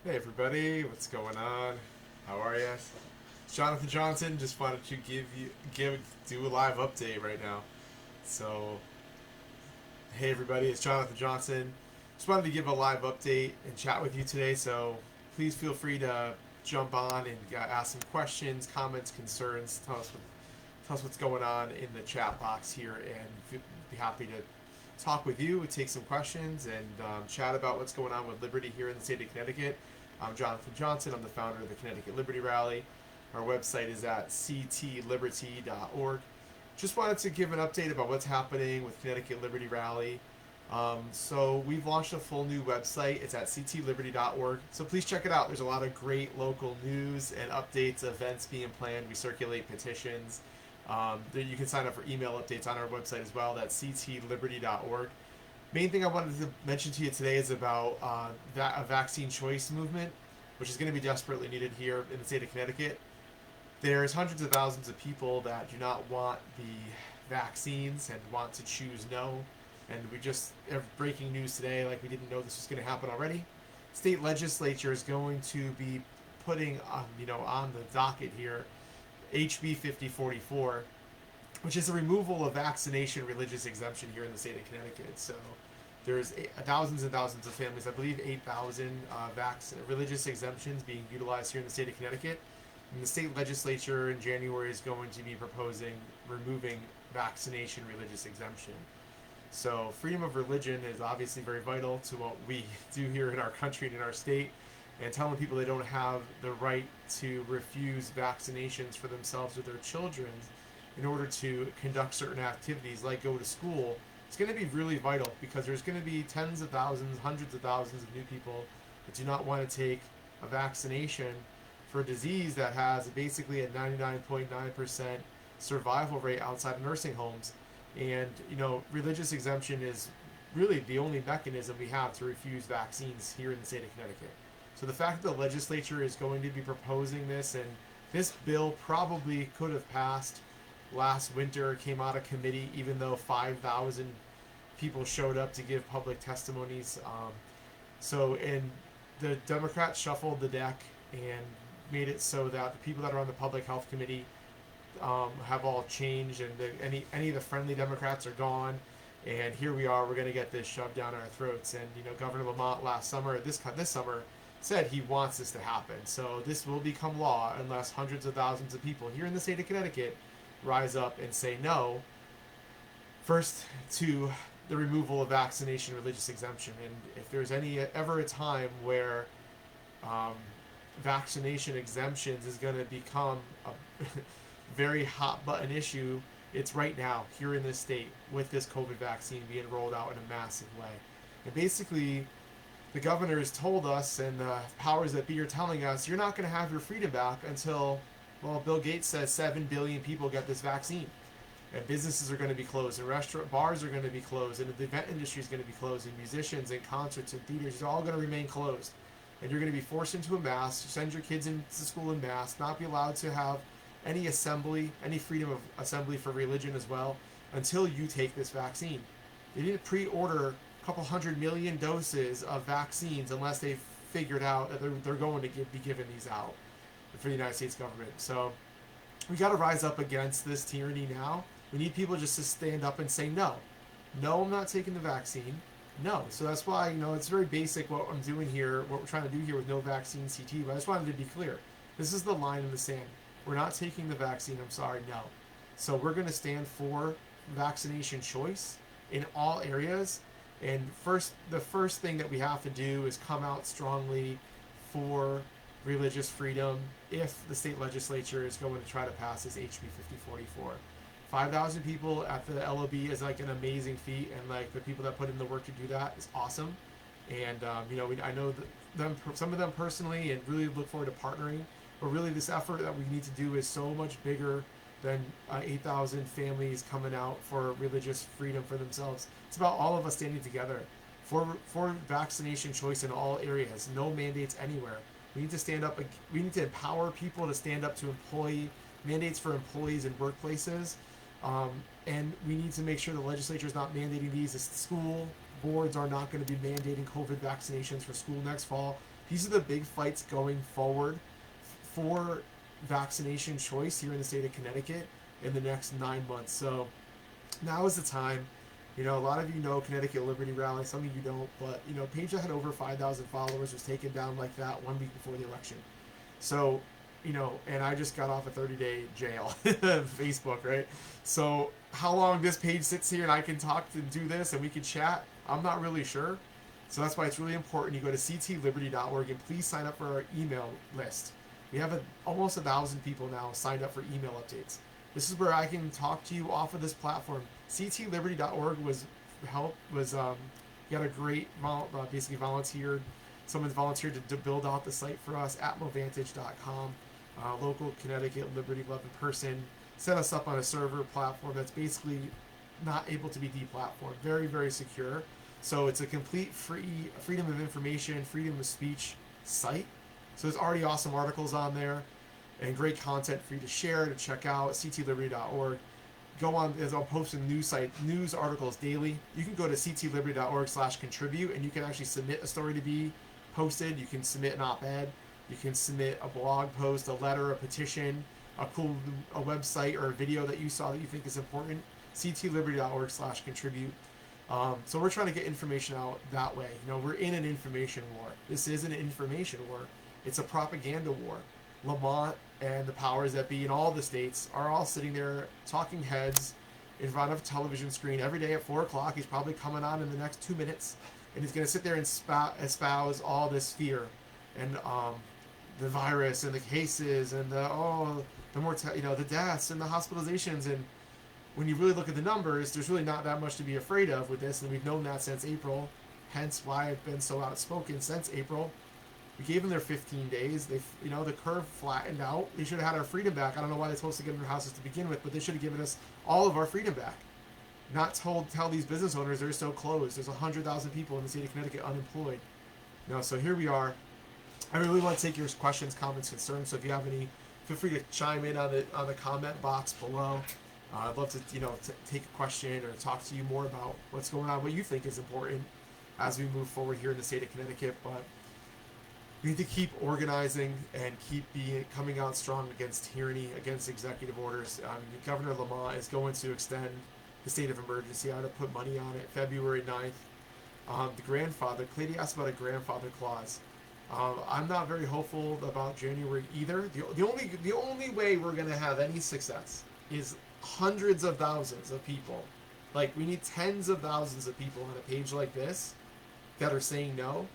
Hey everybody, what's going on? How are you? It's Jonathan Johnson. Just wanted to do a live update right now. So, hey everybody, it's Jonathan Johnson. Just wanted to give a live update and chat with you today. So, please feel free to jump on and ask some questions, comments, concerns. Tell us what's going on in the chat box here, and be happy to talk with you, take some questions, and chat about what's going on with Liberty here in the state of Connecticut. I'm Jonathan Johnson. I'm the founder of the Connecticut Liberty Rally. Our website is at ctliberty.org. Just wanted to give an update about what's happening with Connecticut Liberty Rally. So we've launched a full new website. It's at ctliberty.org. So please check it out. There's a lot of great local news and updates, events being planned. We circulate petitions. You can sign up for email updates on our website as well. That's ctliberty.org. Main thing I wanted to mention to you today is about a vaccine choice movement, which is going to be desperately needed here in the state of Connecticut. There's hundreds of thousands of people that do not want the vaccines and want to choose no. And we just have breaking news today, like we didn't know this was going to happen already. State legislature is going to be putting on the docket here HB 5044, which is the removal of vaccination religious exemption here in the state of Connecticut. So there's thousands and thousands of families, I believe 8,000 religious exemptions being utilized here in the state of Connecticut. And the state legislature in January is going to be proposing removing vaccination religious exemption. So freedom of religion is obviously very vital to what we do here in our country and in our state. And telling people they don't have the right to refuse vaccinations for themselves or their children in order to conduct certain activities like go to school, it's going to be really vital because there's going to be tens of thousands, hundreds of thousands of new people that do not want to take a vaccination for a disease that has basically a 99.9% survival rate outside of nursing homes. And, religious exemption is really the only mechanism we have to refuse vaccines here in the state of Connecticut. So the fact that the legislature is going to be proposing this, and this bill probably could have passed last winter, came out of committee, even though 5,000 people showed up to give public testimonies. And the Democrats shuffled the deck and made it so that the people that are on the public health committee have all changed, and any of the friendly Democrats are gone. And here we are. We're going to get this shoved down our throats. And Governor Lamont this summer, said he wants this to happen. So this will become law unless hundreds of thousands of people here in the state of Connecticut rise up and say no. First to the removal of vaccination religious exemption, and if there's ever a time where vaccination exemptions is going to become a very hot button issue, it's right now here in this state with this COVID vaccine being rolled out in a massive way. And basically, the governor has told us, and the powers that be are telling us, you're not going to have your freedom back until, well, Bill Gates says 7 billion people get this vaccine. And businesses are going to be closed, and bars are going to be closed, and the event industry is going to be closed, and musicians and concerts and theaters are all going to remain closed. And you're going to be forced into a mask, send your kids into school in masks, not be allowed to have any assembly, any freedom of assembly for religion as well, until you take this vaccine. They didn't pre-order a couple 100 million doses of vaccines unless they've figured out that they're going to be giving these out for the United States government. So we got to rise up against this tyranny now. We need people just to stand up and say no. No, I'm not taking the vaccine. No. So that's why, it's very basic what I'm doing here, what we're trying to do here with no vaccine CT, but I just wanted to be clear. This is the line in the sand. We're not taking the vaccine, I'm sorry, no. So we're going to stand for vaccination choice in all areas. And the first thing that we have to do is come out strongly for religious freedom if the state legislature is going to try to pass this HB 5044. 5,000 people at the LOB is like an amazing feat, and like the people that put in the work to do that is awesome. And I know some of them personally, and really look forward to partnering. But really, this effort that we need to do is so much bigger than 8,000 families coming out for religious freedom for themselves. It's about all of us standing together for vaccination choice in all areas, no mandates anywhere. We need to stand up. We need to empower people to stand up to employee mandates for employees in workplaces, and we need to make sure the legislature is not mandating these. The school boards are not going to be mandating COVID vaccinations for school next fall. These are the big fights going forward for vaccination choice here in the state of Connecticut in the next 9 months. So now is the time. You know, a lot of you know Connecticut Liberty Rally, some of you don't, but, you know, a page that had over 5,000 followers was taken down like that 1 week before the election. So, you know, and I just got off a 30-day jail, Facebook, right? So how long this page sits here and I can talk and do this and we can chat, I'm not really sure. So that's why it's really important you go to ctliberty.org and please sign up for our email list. We have almost 1,000 people now signed up for email updates. This is where I can talk to you off of this platform. ctliberty.org got a great basically volunteered. Someone's volunteered to build out the site for us. atmovantage.com. Local Connecticut Liberty loving person set us up on a server platform that's basically not able to be deplatformed. Very, very secure. So it's a complete freedom of information, freedom of speech site. So there's already awesome articles on there and great content for you to share, to check out, ctliberty.org. Go on, as I'll post a news articles daily. You can go to ctliberty.org/contribute and you can actually submit a story to be posted. You can submit an op-ed. You can submit a blog post, a letter, a petition, a website or a video that you saw that you think is important. ctliberty.org/contribute. So we're trying to get information out that way. You know, we're in an information war. This is an information war. It's a propaganda war. Lamont and the powers that be in all the states are all sitting there talking heads in front of a television screen every day at 4 o'clock. He's probably coming on in the next 2 minutes, and he's going to sit there and espouse all this fear and the virus and the cases and the deaths and the hospitalizations. And when you really look at the numbers, there's really not that much to be afraid of with this, and we've known that since April. Hence why I've been so outspoken since April. We gave them their 15 days. The curve flattened out. They should have had our freedom back. I don't know why they're supposed to get in their houses to begin with, but they should have given us all of our freedom back. Not tell these business owners they're so closed. There's 100,000 people in the state of Connecticut unemployed. So here we are. I really want to take your questions, comments, concerns. So if you have any, feel free to chime in on the comment box below. I'd love to take a question or talk to you more about what's going on, what you think is important as we move forward here in the state of Connecticut. But we need to keep organizing and keep coming out strong against tyranny, against executive orders. Governor Lamont is going to extend the state of emergency. I would have put money on it February 9th. The grandfather, Clady asked about a grandfather clause. I'm not very hopeful about January either. The only way we're going to have any success is hundreds of thousands of people. Like, we need tens of thousands of people on a page like this that are saying no,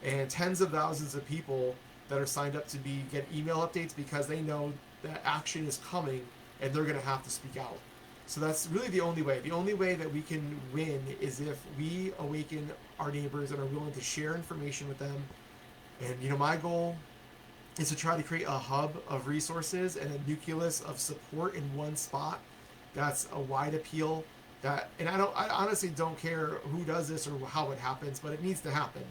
and tens of thousands of people that are signed up to get email updates because they know that action is coming and they're going to have to speak out. So that's really the only way. The only way that we can win is if we awaken our neighbors and are willing to share information with them. And, my goal is to try to create a hub of resources and a nucleus of support in one spot that's a wide appeal. And I honestly don't care who does this or how it happens, but it needs to happen.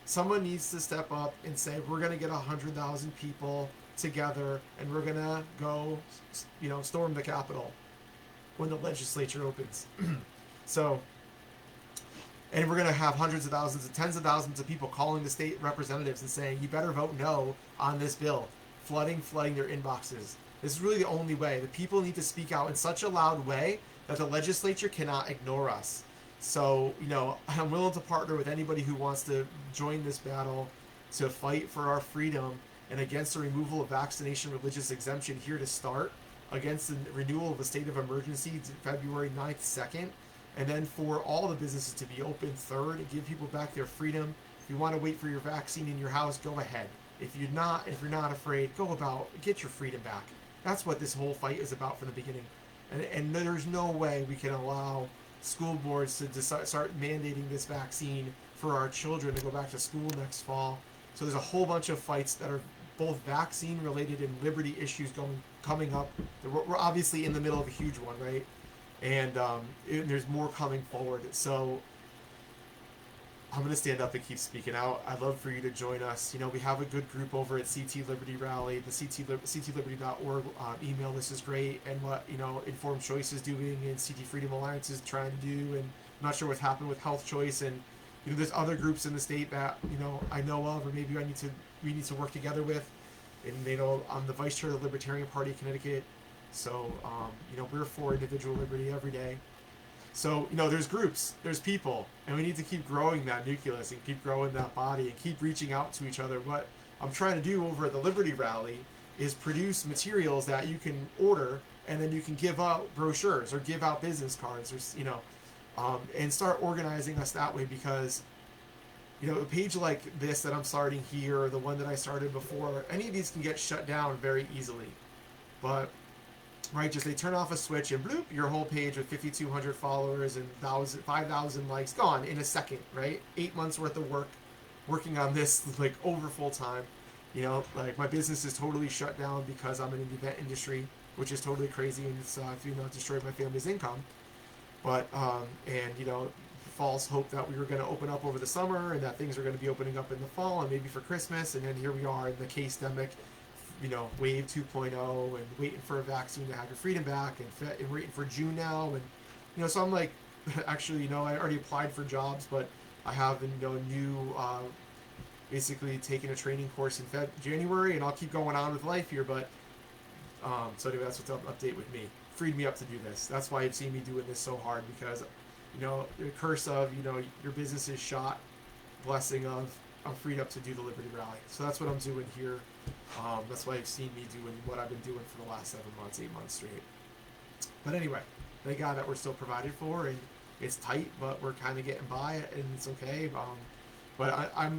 Someone needs to step up and say, we're going to get 100,000 people together and we're going to go, storm the Capitol when the legislature opens. And we're going to have hundreds of thousands and tens of thousands of people calling the state representatives and saying, you better vote no on this bill, flooding their inboxes. This is really the only way. The people need to speak out in such a loud way that the legislature cannot ignore us. So, I'm willing to partner with anybody who wants to join this battle to fight for our freedom and against the removal of vaccination religious exemption here to start, against the renewal of a state of emergency February 9th, 2nd, and then for all the businesses to be open 3rd and give people back their freedom. If you want to wait for your vaccine in your house, go ahead. If you're not afraid, get your freedom back. That's what this whole fight is about from the beginning. And there's no way we can allow school boards to start mandating this vaccine for our children to go back to school next fall. So there's a whole bunch of fights that are both vaccine related and liberty issues coming up. We're obviously in the middle of a huge one, right? And there's more coming forward. So I'm going to stand up and keep speaking out. I'd love for you to join us. We have a good group over at CT Liberty Rally. The ctliberty.org email list is great. And what, Informed Choice is doing and CT Freedom Alliance is trying to do. And I'm not sure what's happened with Health Choice and there's other groups in the state that I know of, or maybe we need to work together with. And I'm the vice chair of the Libertarian Party of Connecticut, so we're for individual liberty every day. So there's groups, there's people, and we need to keep growing that nucleus and keep growing that body and keep reaching out to each other. What I'm trying to do over at the Liberty Rally is produce materials that you can order, and then you can give out brochures or give out business cards, or and start organizing us that way, because a page like this that I'm starting here, or the one that I started before, any of these can get shut down very easily. But right, just they turn off a switch and bloop, your whole page with 5,200 followers and 5,000 likes gone in a second, right? 8 months worth of work working on this, like, over full time. Like, my business is totally shut down because I'm in the event industry, which is totally crazy, and it's destroyed my family's income. But false hope that we were going to open up over the summer and that things are going to be opening up in the fall and maybe for Christmas, and then here we are in the case-demic, wave 2.0, and waiting for a vaccine to have your freedom back, and waiting for June now, and so I'm like, actually, I already applied for jobs, but I have new basically taking a training course in January, and I'll keep going on with life here, but so anyway, that's what's update with me. Freed me up to do this. That's why you've seen me doing this so hard, because the curse of your business is shot, blessing of I'm freed up to do the Liberty Rally. So that's what I'm doing here. That's why you've seen me doing what I've been doing for the last 7 months, 8 months straight. But anyway, thank God that we're still provided for, and it's tight, but we're kind of getting by, and it's okay. But I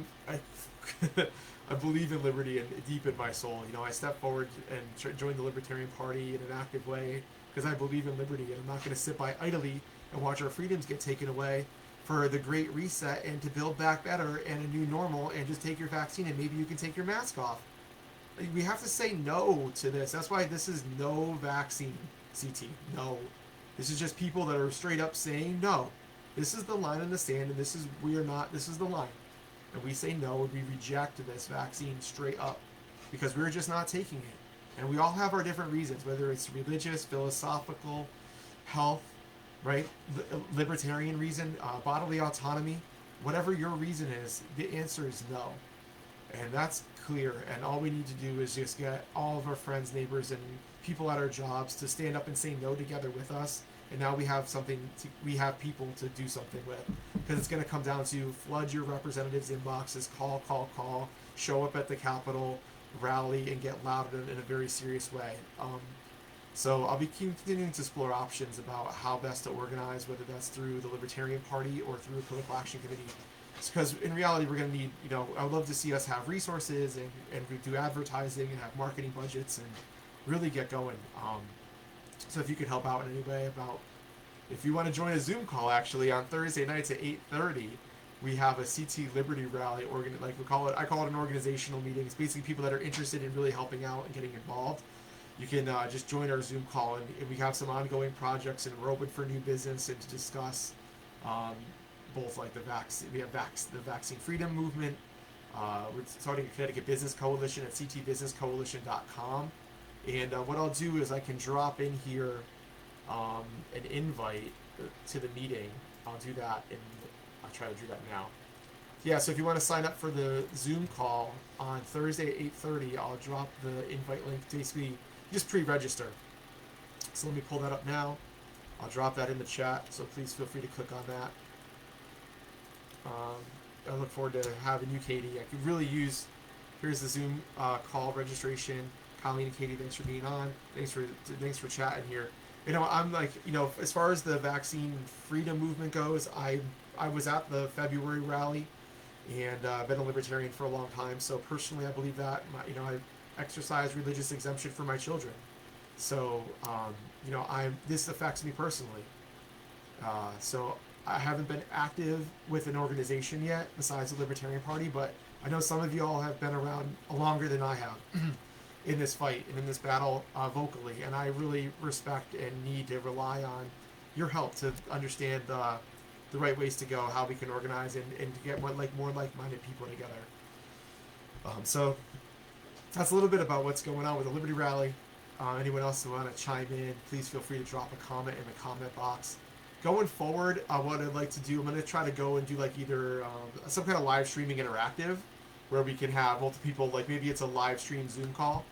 believe in liberty and deep in my soul. I step forward and join the Libertarian Party in an active way because I believe in liberty, and I'm not going to sit by idly and watch our freedoms get taken away for the Great Reset and to build back better and a new normal, and just take your vaccine and maybe you can take your mask off. We have to say no to this. That's why this is no vaccine, CT. No. This is just people that are straight up saying no. This is the line in the sand, and this is the line. And we say no, and we reject this vaccine straight up because we're just not taking it. And we all have our different reasons, whether it's religious, philosophical, health, right? Libertarian reason, bodily autonomy, whatever your reason is, the answer is no. And that's clear. And all we need to do is just get all of our friends, neighbors, and people at our jobs to stand up and say no together with us. And now we have we have people to do something with. Because it's going to come down to flood your representatives' inboxes, call, show up at the Capitol, rally, and get loud in a very serious way. So I'll be continuing to explore options about how best to organize, whether that's through the Libertarian Party or through a political action committee. Because in reality, we're going to need, I would love to see us have resources and do advertising and have marketing budgets and really get going. So if you could help out in any way if you want to join a Zoom call, actually, on Thursday nights at 8:30, we have a CT Liberty Rally, I call it an organizational meeting. It's basically people that are interested in really helping out and getting involved. You can just join our Zoom call, and we have some ongoing projects, and we're open for new business and to discuss both like the vaccine. We have the vaccine freedom movement. We're starting a Connecticut Business Coalition at ctbusinesscoalition.com. And what I'll do is I can drop in here an invite to the meeting. I'll do that, and I'll try to do that now. Yeah, so if you want to sign up for the Zoom call on Thursday at 8:30, I'll drop the invite link. Basically, just pre-register. So let me pull that up now. I'll drop that in the chat, so please feel free to click on that. I look forward to having you, Katie. I could really use, here's the Zoom call registration. Colleen and Katie, thanks for being on. Thanks for chatting here. I'm like, as far as the vaccine freedom movement goes, I was at the February rally, and I've been a libertarian for a long time. So personally, I believe that I exercise religious exemption for my children. So this affects me personally. So I haven't been active with an organization yet besides the Libertarian Party, but I know some of you all have been around longer than I have in this fight and in this battle vocally, and I really respect and need to rely on your help to understand the right ways to go, how we can organize and to get more like-minded people together. So that's a little bit about what's going on with the Liberty Rally. Anyone else who want to chime in, please feel free to drop a comment in the comment box. going forward, what I'd like to do, I'm going to try to go and do like either some kind of live streaming interactive where we can have multiple people, like maybe it's a live stream Zoom call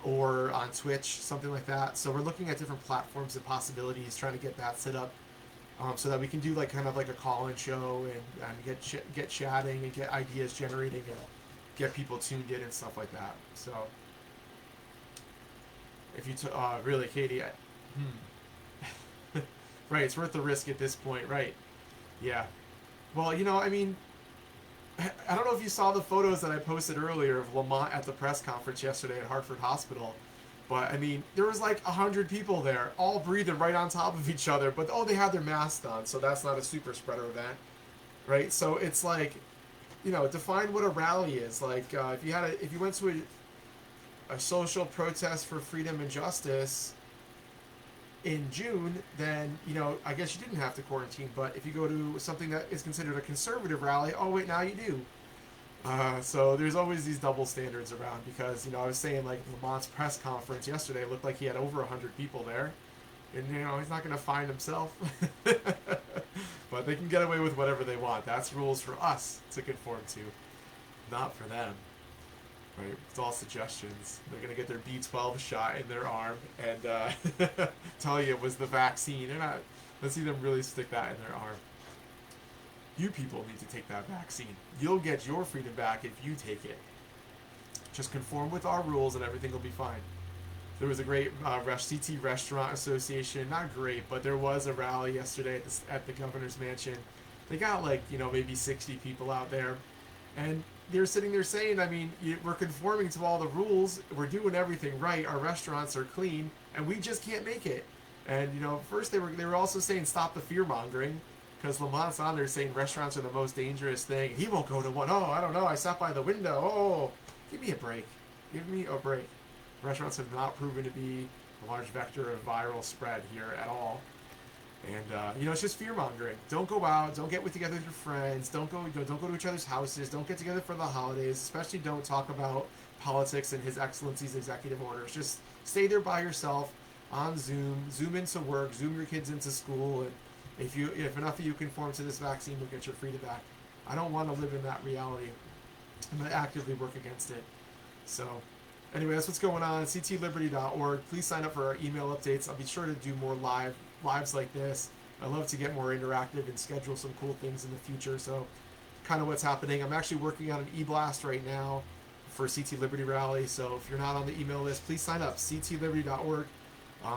or on Twitch, something like that. So we're looking at different platforms and possibilities, trying to get that set up so that we can do like kind of like a call-in show and get chatting and get ideas generating and get people tuned in and stuff like that. So if you really, Katie, right, it's worth the risk at this point, right? Yeah. Well, I mean, I don't know if you saw the photos that I posted earlier of Lamont at the press conference yesterday at Hartford Hospital. But, I mean, there was like 100 people there, all breathing right on top of each other. But, they had their masks on, so that's not a super spreader event, right? So it's like, define what a rally is. Like, if you went to a social protest for freedom and justice in June, then, I guess you didn't have to quarantine. But if you go to something that is considered a conservative rally, oh, wait, now you do. So there's always these double standards around because, I was saying like Lamont's press conference yesterday looked like he had over 100 people there. And, he's not going to find himself. But they can get away with whatever they want. That's rules for us to conform to, not for them. Right? It's all suggestions. They're going to get their B12 shot in their arm and tell you it was the vaccine. Let's see them really stick that in their arm. You people need to take that vaccine. You'll get your freedom back if you take it. Just conform with our rules and everything will be fine. There was a great CT Restaurant Association, not great, but there was a rally yesterday at the governor's mansion. They got maybe 60 people out there. And they're sitting there saying, I mean, we're conforming to all the rules. We're doing everything right. Our restaurants are clean and we just can't make it. And, first they were also saying stop the fear mongering. Because Lamont's on there saying restaurants are the most dangerous thing. He won't go to one. Oh, I don't know. I sat by the window. Oh, give me a break. Give me a break. Restaurants have not proven to be a large vector of viral spread here at all. And, it's just fear-mongering. Don't go out. Don't get together with your friends. Don't go to each other's houses. Don't get together for the holidays. Especially don't talk about politics and His Excellency's executive orders. Just stay there by yourself on Zoom. Zoom into work. Zoom your kids into school. And if enough of you conform to this vaccine, you'll get your freedom back. I don't want to live in that reality. I'm going to actively work against it. So, anyway, that's what's going on. ctliberty.org. Please sign up for our email updates. I'll be sure to do more lives like this. I love to get more interactive and schedule some cool things in the future. So, kind of what's happening. I'm actually working on an e-blast right now for CT Liberty Rally. So, if you're not on the email list, please sign up. ctliberty.org.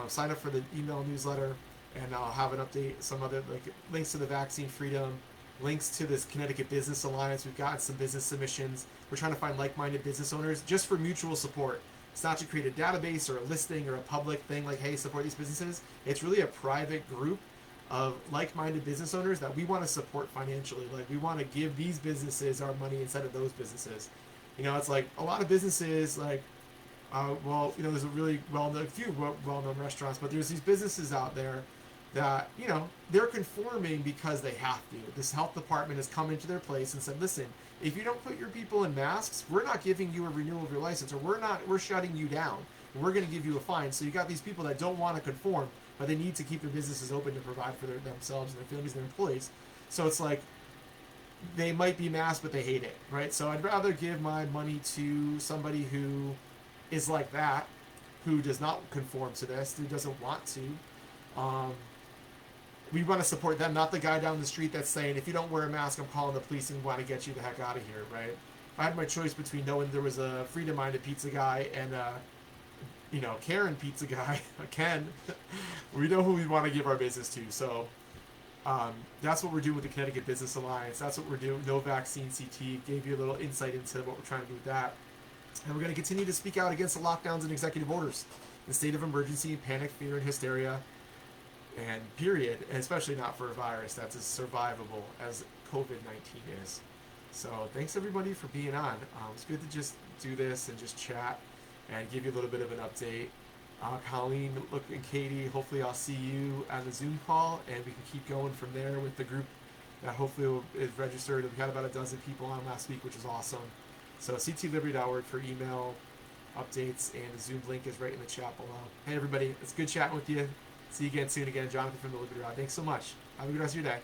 Sign up for the email newsletter. And I'll have an update, some other links to the vaccine freedom, links to this Connecticut Business Alliance. We've gotten some business submissions. We're trying to find like-minded business owners just for mutual support. It's not to create a database or a listing or a public thing like, hey, support these businesses. It's really a private group of like-minded business owners that we want to support financially. Like, we want to give these businesses our money instead of those businesses. It's like a lot of businesses there's a really few well-known restaurants, but there's these businesses out there that, they're conforming because they have to. This health department has come into their place and said, listen, if you don't put your people in masks, we're not giving you a renewal of your license, or we're shutting you down. We're going to give you a fine. So you got these people that don't want to conform, but they need to keep their businesses open to provide for themselves and their families and their employees. So it's like, they might be masked, but they hate it, right? So I'd rather give my money to somebody who is like that, who does not conform to this, who doesn't want to. We want to support them, not the guy down the street that's saying, if you don't wear a mask, I'm calling the police and want to get you the heck out of here, right? If I had my choice between knowing there was a freedom-minded pizza guy and Karen pizza guy, Ken, we know who we want to give our business to. So that's what we're doing with the Connecticut Business Alliance. That's what we're doing. No Vaccine CT gave you a little insight into what we're trying to do with that. And we're going to continue to speak out against the lockdowns and executive orders, the state of emergency, panic, fear, and hysteria. And period, and especially not for a virus that's as survivable as COVID-19 is. So thanks everybody for being on. It's good to just do this and just chat and give you a little bit of an update. Colleen, and Katie, hopefully I'll see you on the Zoom call, and we can keep going from there with the group that hopefully is registered. We had about a dozen people on last week, which is awesome. So ctliberty.org for email updates, and the Zoom link is right in the chat below. Hey everybody, it's good chatting with you. See you again soon. Again, Jonathan from the Liberty Rod. Thanks so much. Have a good rest of your day.